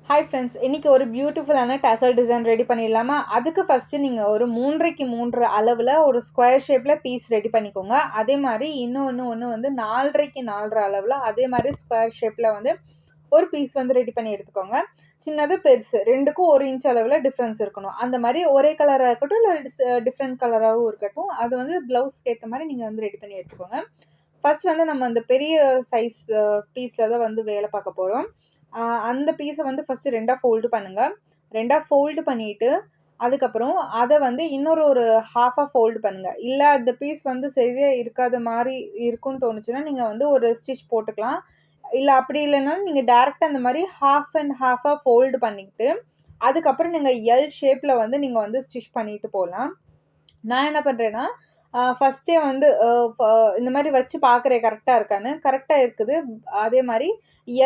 Hi friends, இன்னைக்கு ஒரு பியூட்டிஃபுல்லான டேசல் டிசைன் ரெடி பண்ணிடலாமா? அதுக்கு ஃபஸ்ட்டு நீங்கள் ஒரு 3க்கு 3 அளவில் ஒரு ஸ்கொயர் ஷேப்பில் பீஸ் ரெடி பண்ணிக்கோங்க. அதே மாதிரி ஒன்று வந்து 4க்கு 4 அளவில் அதே மாதிரி ஸ்கொயர் ஷேப்பில் வந்து ஒரு பீஸ் வந்து ரெடி பண்ணி எடுத்துக்கோங்க. சின்னது பெருசு ரெண்டுக்கும் 1 இன்ச் அளவில் டிஃப்ரென்ஸ் இருக்கணும். அந்த மாதிரி ஒரே கலராக இருக்கட்டும், இல்லை டிஃப்ரெண்ட் கலராகவும் இருக்கட்டும். அது வந்து ப்ளவுஸ்க்கு ஏற்ற மாதிரி நீங்கள் வந்து ரெடி பண்ணி எடுத்துக்கோங்க. ஃபர்ஸ்ட் வந்து நம்ம அந்த பெரிய சைஸ் பீஸில் தான் வந்து வேலை பார்க்க போகிறோம். அந்த பீஸை வந்து ஃபஸ்ட்டு 2ஆக ஃபோல்டு பண்ணுங்கள். 2ஆக ஃபோல்டு பண்ணிவிட்டு அதுக்கப்புறம் அதை வந்து ஒரு ஹாஃபாக ஃபோல்டு பண்ணுங்கள். இல்லை அந்த பீஸ் வந்து சரியாக இருக்காத மாதிரி இருக்குன்னு தோணுச்சுன்னா நீங்கள் வந்து ஒரு ஸ்டிச் போட்டுக்கலாம். இல்லை அப்படி இல்லைனாலும் நீங்கள் டேரெக்டாக அந்த மாதிரி ஹாஃப் அண்ட் ஹாஃபாக ஃபோல்டு பண்ணிக்கிட்டு அதுக்கப்புறம் நீங்கள் எல் ஷேப்பில் வந்து நீங்கள் வந்து ஸ்டிச் பண்ணிட்டு போகலாம். நான் என்ன பண்ணுறேன்னா ஃபஸ்ட்டே வந்து இந்த மாதிரி வச்சு பார்க்குறேன் கரெக்டாக இருக்கான்னு. கரெக்டாக இருக்குது. அதே மாதிரி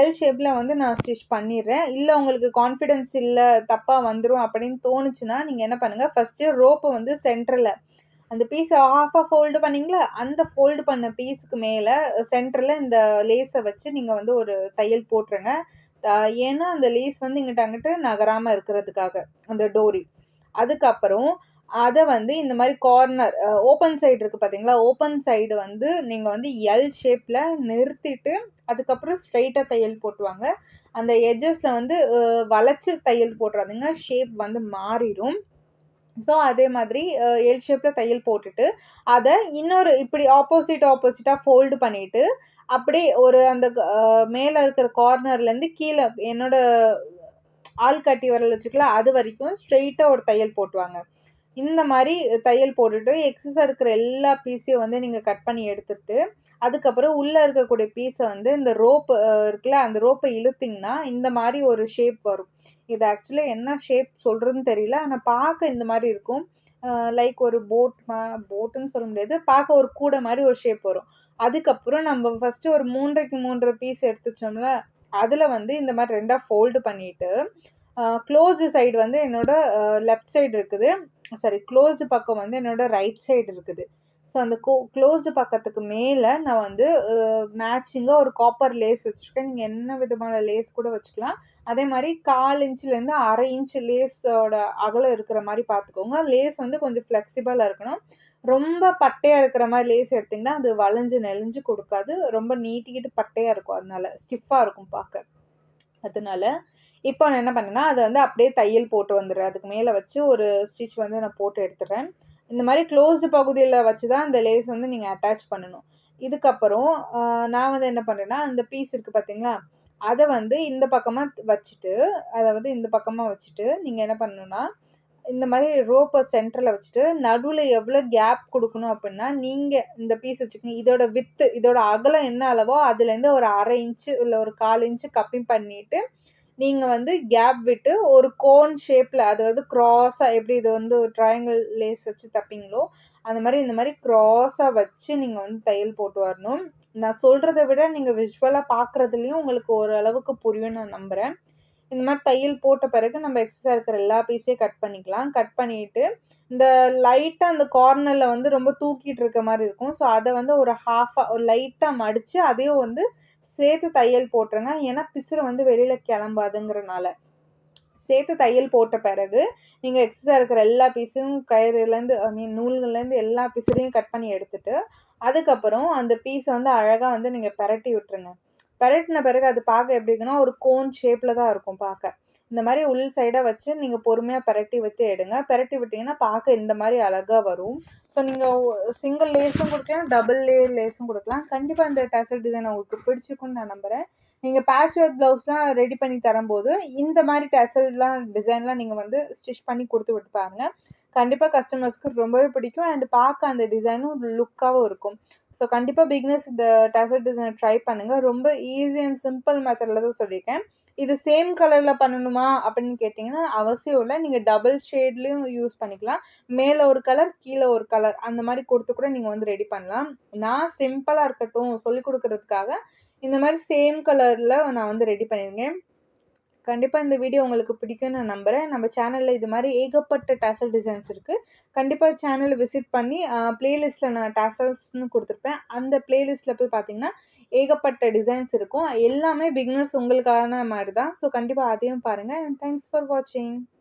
எல் ஷேப்பில் வந்து நான் ஸ்டிச் பண்ணிடுறேன். இல்லை உங்களுக்கு கான்ஃபிடென்ஸ் இல்லை, தப்பாக வந்துடும் அப்படின்னு தோணுச்சுன்னா நீங்கள் என்ன பண்ணுங்கள், ஃபஸ்ட்டு ரோப்பை வந்து சென்டரில் அந்த பீஸை ஹாஃபாக ஃபோல்டு பண்ணிங்களா, அந்த ஃபோல்டு பண்ண பீஸுக்கு மேலே சென்டரில் இந்த லேஸை வச்சு நீங்கள் வந்து ஒரு தையல் போட்டுருங்க. ஏன்னா அந்த லேஸ் வந்து இங்கிட்ட அங்கிட்ட நகராமல் இருக்கிறதுக்காக அந்த டோரி. அதுக்கப்புறம் அதை வந்து இந்த மாதிரி கார்னர் ஓப்பன் சைடு இருக்குது பார்த்தீங்களா, ஓப்பன் சைடு வந்து நீங்கள் வந்து எல் ஷேப்பில் நிறுத்திட்டு அதுக்கப்புறம் ஸ்ட்ரைட்டாக தையல் போட்டுவாங்க. அந்த எட்ஜஸில் வந்து வளைச்சி தையல் போட்டுறாதீங்க, ஷேப் வந்து மாறிடும். ஸோ அதே மாதிரி எல் ஷேப்பில் தையல் போட்டுட்டு அதை இப்படி ஆப்போசிட்டாக ஃபோல்டு பண்ணிவிட்டு அப்படியே ஒரு அந்த மேலே இருக்கிற கார்னர்லேருந்து கீழே என்னோட ஆள்காட்டி விரல் வச்சுக்கலாம், அது வரைக்கும் ஸ்ட்ரெயிட்டாக ஒரு தையல் போட்டுவாங்க. இந்த மாதிரி தையல் போட்டுட்டு எக்ஸஸாக இருக்கிற எல்லா பீஸையும் வந்து நீங்கள் கட் பண்ணி எடுத்துட்டு அதுக்கப்புறம் உள்ளே இருக்கக்கூடிய பீஸை வந்து இந்த ரோப்பு இருக்குல்ல, அந்த ரோப்பை இழுத்திங்கன்னா இந்த மாதிரி ஒரு ஷேப் வரும். இது ஆக்சுவலி என்ன ஷேப் சொல்கிறதுன்னு தெரியல, ஆனால் பார்க்க இந்த மாதிரி இருக்கும். லைக் ஒரு போட்டுன்னு சொல்ல முடியாது, பார்க்க ஒரு கூடை மாதிரி ஒரு ஷேப் வரும். அதுக்கப்புறம் நம்ம ஃபஸ்ட்டு ஒரு 3க்கு 3 பீஸ் எடுத்து வச்சோம்ல, அதில் வந்து இந்த மாதிரி 2ஆக ஃபோல்டு பண்ணிவிட்டு க்ளோஸ்டு சைடு வந்து என்னோட லெஃப்ட் சைடு இருக்குது, க்ளோஸ்டு பக்கம் வந்து என்னோட ரைட் சைடு இருக்குது. ஸோ அந்த க்ளோஸ்டு பக்கத்துக்கு மேலே நான் வந்து மேட்சிங்காக ஒரு காப்பர் லேஸ் வச்சுருக்கேன். நீங்கள் என்ன விதமான லேஸ் கூட வச்சுக்கலாம். அதே மாதிரி 1/4 இன்ச்லேருந்து 1/2 இன்ச் லேஸோட அகலம் இருக்கிற மாதிரி பார்த்துக்கோங்க. லேஸ் வந்து கொஞ்சம் ஃப்ளெக்சிபிளாக இருக்கணும். ரொம்ப பட்டையாக இருக்கிற மாதிரி லேஸ் எடுத்திங்கன்னா அது வளைஞ்சு நெளிஞ்சு கொடுக்காது, ரொம்ப நீட்டிக்கிட்டு பட்டையாக இருக்கும், அதனால ஸ்டிஃபாக இருக்கும் பார்க்க. அதனால இப்போ நான் என்ன பண்ணேன்னா அதை வந்து அப்படியே தையல் போட்டு வந்துடுறேன். அதுக்கு மேலே வச்சு ஒரு ஸ்டிச் வந்து நான் போட்டு எடுத்துடுறேன். இந்த மாதிரி க்ளோஸ்டு பகுதியில் வச்சு தான் அந்த லேஸ் வந்து நீங்கள் அட்டாச் பண்ணணும். இதுக்கப்புறம் நான் வந்து என்ன பண்ணுறேன்னா, அந்த பீஸ் இருக்குது பார்த்தீங்களா, அதை வந்து இந்த பக்கமாக வச்சுட்டு நீங்கள் என்ன பண்ணணுன்னா, இந்த மாதிரி ரோப்பை சென்டரில் வச்சுட்டு நடுவில் எவ்வளோ கேப் கொடுக்கணும் அப்படின்னா, நீங்கள் இந்த பீஸ் வச்சுக்கோங்க, இதோட அகலம் என்ன அளவோ அதுலேருந்து ஒரு 1/2 இன்ச்சு இல்லை ஒரு 1/4 இன்ச்சு கப்பிங் பண்ணிவிட்டு நீங்கள் வந்து கேப் விட்டு ஒரு கோன் ஷேப்பில், அதாவது க்ராஸாக, எப்படி இது வந்து ஒரு ட்ரையாங்கிள் லேஸ் வச்சு தைப்பீங்களோ அந்த மாதிரி இந்த மாதிரி க்ராஸாக வச்சு நீங்கள் வந்து தையல் போட்டு வரணும். நான் சொல்கிறத விட நீங்கள் விஷுவலாக பார்க்குறதுலையும் உங்களுக்கு ஓரளவுக்கு புரியும்னு நான் நம்புகிறேன். இந்த மாதிரி தையல் போட்ட பிறகு நம்ம எக்ஸஸாக இருக்கிற எல்லா பீஸையும் கட் பண்ணிக்கலாம். கட் பண்ணிவிட்டு இந்த லைட்டாக அந்த கார்னரில் வந்து ரொம்ப தூக்கிட்டு இருக்க மாதிரி இருக்கும். ஸோ அதை வந்து ஒரு ஒரு லைட்டாக மடித்து அதையும் வந்து சேர்த்து தையல் போட்டுருங்க. ஏன்னா பிசுறு வந்து வெளியில் கிளம்பாதுங்கிறனால. சேர்த்து தையல் போட்ட பிறகு நீங்கள் எக்ஸஸாக இருக்கிற எல்லா பீஸையும் கயிறுலேருந்து நூல்கள்லேருந்து எல்லா பீஸையும் கட் பண்ணி எடுத்துட்டு அதுக்கப்புறம் அந்த பீஸை வந்து அழகாக வந்து நீங்கள் பிரட்டி விட்டுருங்க. பிரட்டின பிறகு அது பார்க்க எப்படி இருக்குன்னா, ஒரு கோன் ஷேப்பில் தான் இருக்கும் பார்க்க. இந்த மாதிரி உள் சைடாக வச்சு நீங்கள் பொறுமையாக பிரட்டி விட்டு எடுங்க. பிரட்டி விட்டிங்கன்னா பார்க்க இந்த மாதிரி அழகாக வரும். ஸோ நீங்கள் சிங்கிள் லேஸும் கொடுக்கலாம், டபுள் லேயர் லேஸும் கொடுக்கலாம். கண்டிப்பாக இந்த டேசல் டிசைன் உங்களுக்கு பிடிச்சிருக்குன்னு நான் நம்புகிறேன். நீங்கள் பேட்ச் ஒர்க் ப்ளவுஸ்லாம் ரெடி பண்ணி தரும்போது இந்த மாதிரி டிசைன்லாம் நீங்கள் வந்து ஸ்டிச் பண்ணி கொடுத்து விட்டு பாருங்கள். கண்டிப்பாக கஸ்டமர்ஸ்க்கு ரொம்பவே பிடிக்கும். அண்ட் பார்க்க அந்த டிசைனும் லுக்காகவும் இருக்கும். ஸோ கண்டிப்பாக பிகினர்ஸ் இந்த டேசல் டிசைனை ட்ரை பண்ணுங்கள். ரொம்ப ஈஸி அண்ட் சிம்பிள் மெத்தடில் தான் சொல்லியிருக்கேன். இது சேம் கலரில் பண்ணணுமா அப்படின்னு கேட்டிங்கன்னா அவசியம் இல்லை. நீங்கள் டபுள் ஷேட்லேயும் யூஸ் பண்ணிக்கலாம். மேலே ஒரு கலர், கீழே ஒரு கலர், அந்த மாதிரி கொடுத்து கூட நீங்கள் வந்து ரெடி பண்ணலாம். நான் சிம்பிளாக இருக்கட்டும் சொல்லிக் கொடுக்குறதுக்காக இந்த மாதிரி சேம் கலரில் நான் வந்து ரெடி பண்ணியிருக்கேன். கண்டிப்பாக இந்த வீடியோ உங்களுக்கு பிடிக்கும்னு நான் நம்புகிறேன். நம்ம சேனலில் இது மாதிரி ஏகப்பட்ட டேசல் டிசைன்ஸ் இருக்குது. கண்டிப்பாக சேனலை விசிட் பண்ணி ப்ளேலிஸ்ட்டில் நான் டேசல்ஸ்னு கொடுத்துருப்பேன். அந்த ப்ளேலிஸ்ட்டில் போய் பார்த்தீங்கன்னா ஏகப்பட்ட டிசைன்ஸ் இருக்கும். எல்லாமே பிகினர்ஸ் உங்களுக்கான மாரி தான். ஸோ கண்டிப்பா அதையும் பாருங்க. அண்ட் தேங்க்ஸ் ஃபார் வாட்சிங்.